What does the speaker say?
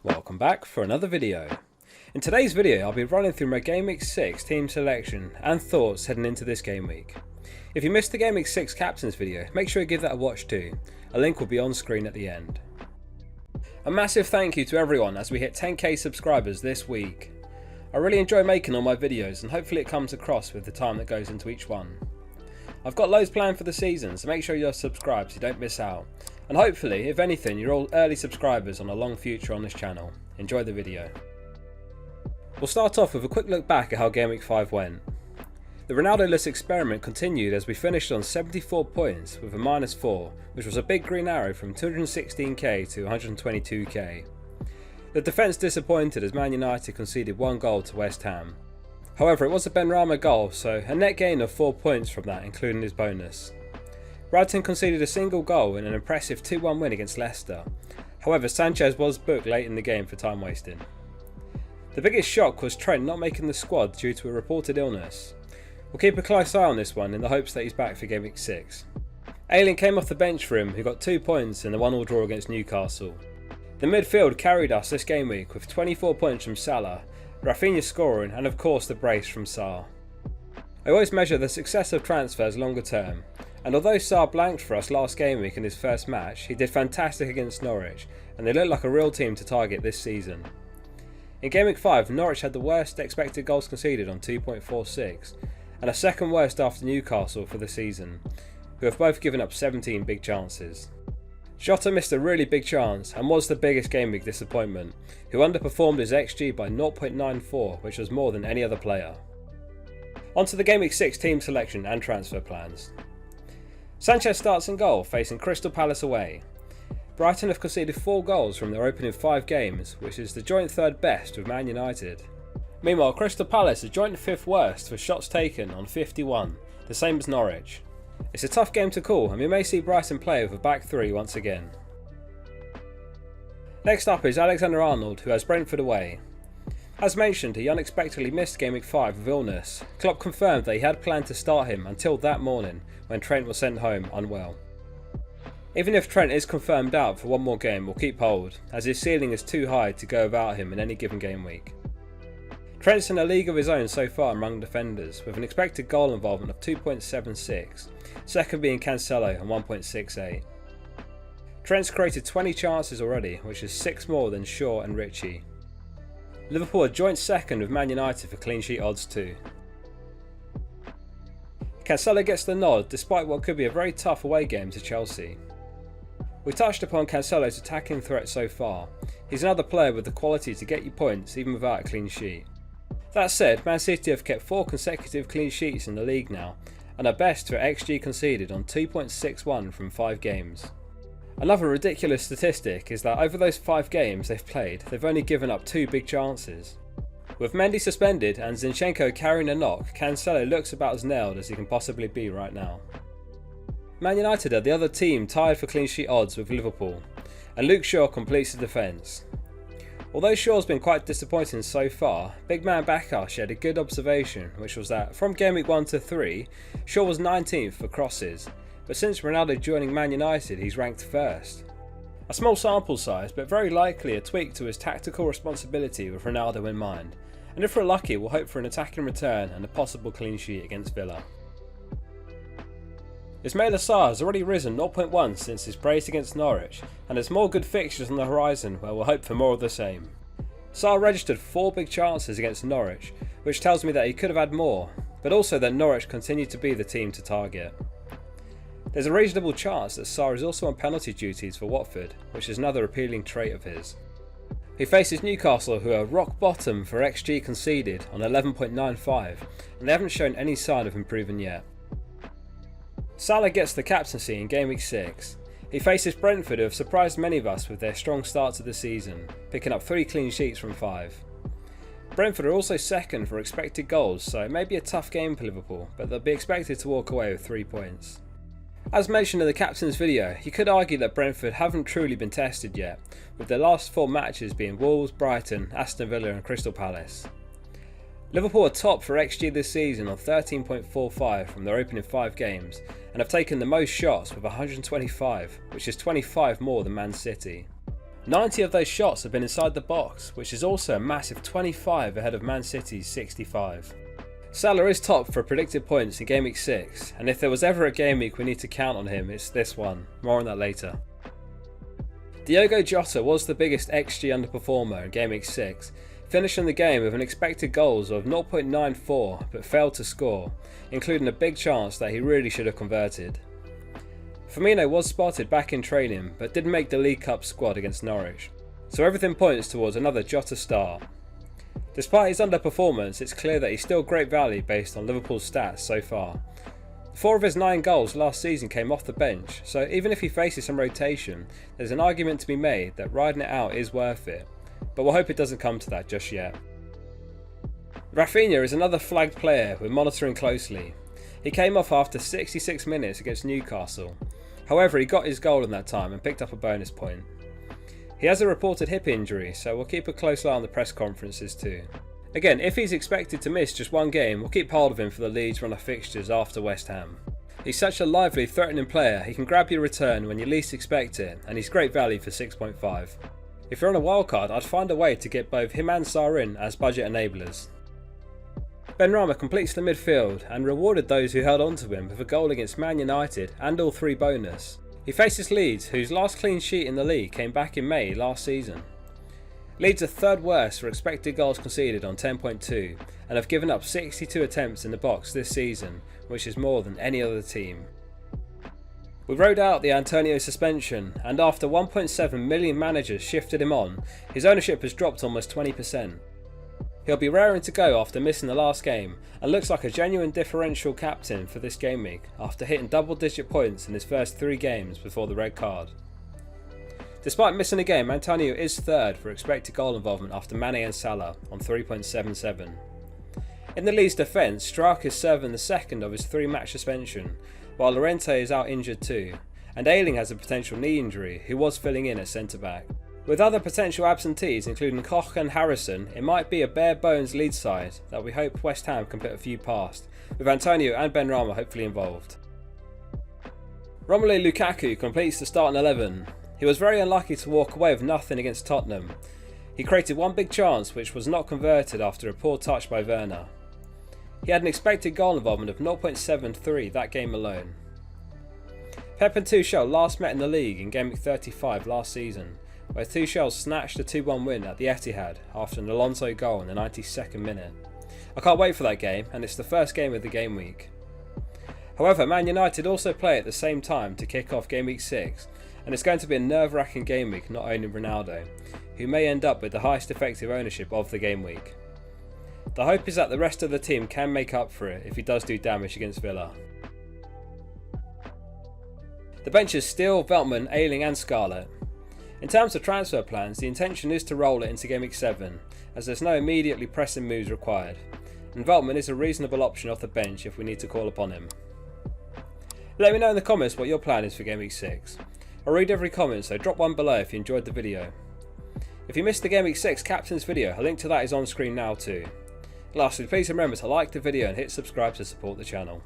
Welcome back for another video. In today's video I'll be running through my Gameweek 6 team selection and thoughts heading into this game week. If you missed the Gameweek 6 captains video, make sure you give that a watch too. A link will be on screen at the end. A massive thank you to everyone as we hit 10k subscribers this week. I really enjoy making all my videos and hopefully it comes across with the time that goes into each one. I've got loads planned for the season, so make sure you're subscribed so you don't miss out. And hopefully, if anything, you're all early subscribers on a long future on this channel. Enjoy the video. We'll start off with a quick look back at how Gameweek 5 went. The Ronaldo-less experiment continued as we finished on 74 points with a -4, which was a big green arrow from 216k to 122k. The defence disappointed as Man United conceded 1 goal to West Ham. However, it was a Benrahma goal, so a net gain of 4 points from that, including his bonus. Brighton conceded a single goal in an impressive 2-1 win against Leicester. However, Sanchez was booked late in the game for time wasting. The biggest shock was Trent not making the squad due to a reported illness. We'll keep a close eye on this one in the hopes that he's back for Game Week 6. Ayling came off the bench for him, who got 2 points in the 1-1 draw against Newcastle. The midfield carried us this game week with 24 points from Salah, Rafinha scoring and of course the brace from Sarr. I always measure the success of transfers longer term, and although Sarr blanked for us last game week in his first match, he did fantastic against Norwich and they look like a real team to target this season. In Game Week 5, Norwich had the worst expected goals conceded on 2.46 and a second worst after Newcastle for the season, who have both given up 17 big chances. Jota missed a really big chance and was the biggest game week disappointment, who underperformed his XG by 0.94, which was more than any other player. On to the Game Week 6 team selection and transfer plans. Sanchez starts in goal, facing Crystal Palace away. Brighton have conceded 4 goals from their opening 5 games, which is the joint third best with Man United. Meanwhile, Crystal Palace are joint 5th worst for shots taken on 51, the same as Norwich. It's a tough game to call and we may see Brighton play with a back 3 once again. Next up is Alexander-Arnold, who has Brentford away. As mentioned, he unexpectedly missed Game Week 5 with illness. Klopp confirmed that he had planned to start him until that morning when Trent was sent home unwell. Even if Trent is confirmed out for one more game, we'll keep hold, as his ceiling is too high to go without him in any given game week. Trent's in a league of his own so far among defenders, with an expected goal involvement of 2.76, second being Cancelo on 1.68. Trent's created 20 chances already, which is 6 more than Shaw and Ritchie. Liverpool are joint second with Man United for clean sheet odds too. Cancelo gets the nod despite what could be a very tough away game to Chelsea. We touched upon Cancelo's attacking threat so far. He's another player with the quality to get you points even without a clean sheet. That said, Man City have kept 4 consecutive clean sheets in the league now and are best for XG conceded on 2.61 from 5 games. Another ridiculous statistic is that over those 5 games they've played, they've only given up 2 big chances. With Mendy suspended and Zinchenko carrying a knock, Cancelo looks about as nailed as he can possibly be right now. Man United are the other team tied for clean sheet odds with Liverpool, and Luke Shaw completes the defence. Although Shaw's been quite disappointing so far, big man Bakker shared a good observation, which was that from Game Week 1 to 3, Shaw was 19th for crosses, but since Ronaldo joining Man United he's ranked 1st. A small sample size, but very likely a tweak to his tactical responsibility with Ronaldo in mind, and if we're lucky we'll hope for an attacking return and a possible clean sheet against Villa. MICHAIL has already risen 0.1 since his brace against Norwich, and there's more good fixtures on the horizon where we'll hope for more of the same. Sarr registered 4 big chances against Norwich, which tells me that he could have had more, but also that Norwich continue to be the team to target. There's a reasonable chance that Sarr is also on penalty duties for Watford, which is another appealing trait of his. He faces Newcastle, who are rock bottom for XG conceded on 11.95, and they haven't shown any sign of improving yet. Salah gets the captaincy in Game Week 6. He faces Brentford, who have surprised many of us with their strong start to the season, picking up 3 clean sheets from 5. Brentford are also second for expected goals, so it may be a tough game for Liverpool, but they'll be expected to walk away with 3 points. As mentioned in the captain's video, you could argue that Brentford haven't truly been tested yet, with their last 4 matches being Wolves, Brighton, Aston Villa and Crystal Palace. Liverpool are top for XG this season on 13.45 from their opening 5 games and have taken the most shots with 125, which is 25 more than Man City. 90 of those shots have been inside the box, which is also a massive 25 ahead of Man City's 65. Salah is top for predicted points in Game Week 6, and if there was ever a game week we need to count on him, it's this one. More on that later. Diogo Jota was the biggest XG underperformer in Game Week 6, finishing the game with an expected goals of 0.94 but failed to score, including a big chance that he really should have converted. Firmino was spotted back in training but didn't make the League Cup squad against Norwich, so everything points towards another Jota start. Despite his underperformance, it's clear that he's still great value based on Liverpool's stats so far. 4 of his 9 goals last season came off the bench, so even if he faces some rotation, there's an argument to be made that riding it out is worth it, but we'll hope it doesn't come to that just yet. Rafinha is another flagged player we're monitoring closely. He came off after 66 minutes against Newcastle. However, he got his goal in that time and picked up a bonus point. He has a reported hip injury, so we'll keep a close eye on the press conferences too. Again, if he's expected to miss just one game, we'll keep hold of him for the Leeds run of fixtures after West Ham. He's such a lively, threatening player, he can grab your return when you least expect it, and he's great value for 6.5. If you're on a wildcard, I'd find a way to get both him and Sarr in as budget enablers. Benrahma completes the midfield and rewarded those who held on to him with a goal against Man United and all 3 bonus. He faces Leeds, whose last clean sheet in the league came back in May last season. Leeds are 3rd worst for expected goals conceded on 10.2 and have given up 62 attempts in the box this season, which is more than any other team. We rode out the Antonio suspension, and after 1.7 million managers shifted him on, his ownership has dropped almost 20%. He'll be raring to go after missing the last game, and looks like a genuine differential captain for this game week after hitting double-digit points in his first 3 games before the red card. Despite missing a game, Antonio is 3rd for expected goal involvement after Mane and Salah on 3.77. In the Leeds defence, Straka is serving the 2nd of his 3-match suspension, while Llorente is out injured too, and Ayling has a potential knee injury, who was filling in at centre-back. With other potential absentees including Koch and Harrison, it might be a bare bones Leeds side that we hope West Ham can put a few past, with Antonio and Benrahma hopefully involved. ROMELU LUKAKU completes the starting 11. He was very unlucky to walk away with nothing against Tottenham. He created one big chance which was not converted after a poor touch by Werner. He had an expected goal involvement of 0.73 that game alone. Pep and Tuchel last met in the league in Game Week 35 last season, where Tuchel snatched a 2-1 win at the Etihad after an Alonso goal in the 92nd minute. I can't wait for that game, and it's the first game of the game week. However, Man United also play at the same time to kick off Game Week 6, and it's going to be a nerve-wracking game week not owning Ronaldo, who may end up with the highest effective ownership of the game week. The hope is that the rest of the team can make up for it if he does do damage against Villa. The bench is still Veltman, Ayling and Scarlett. In terms of transfer plans, the intention is to roll it into Game Week 7, as there's no immediately pressing moves required, and Veltman is a reasonable option off the bench if we need to call upon him. Let me know in the comments what your plan is for Game Week 6. I'll read every comment, so drop one below if you enjoyed the video. If you missed the Game Week 6 Captains video, a link to that is on screen now too. Lastly, please remember to like the video and hit subscribe to support the channel.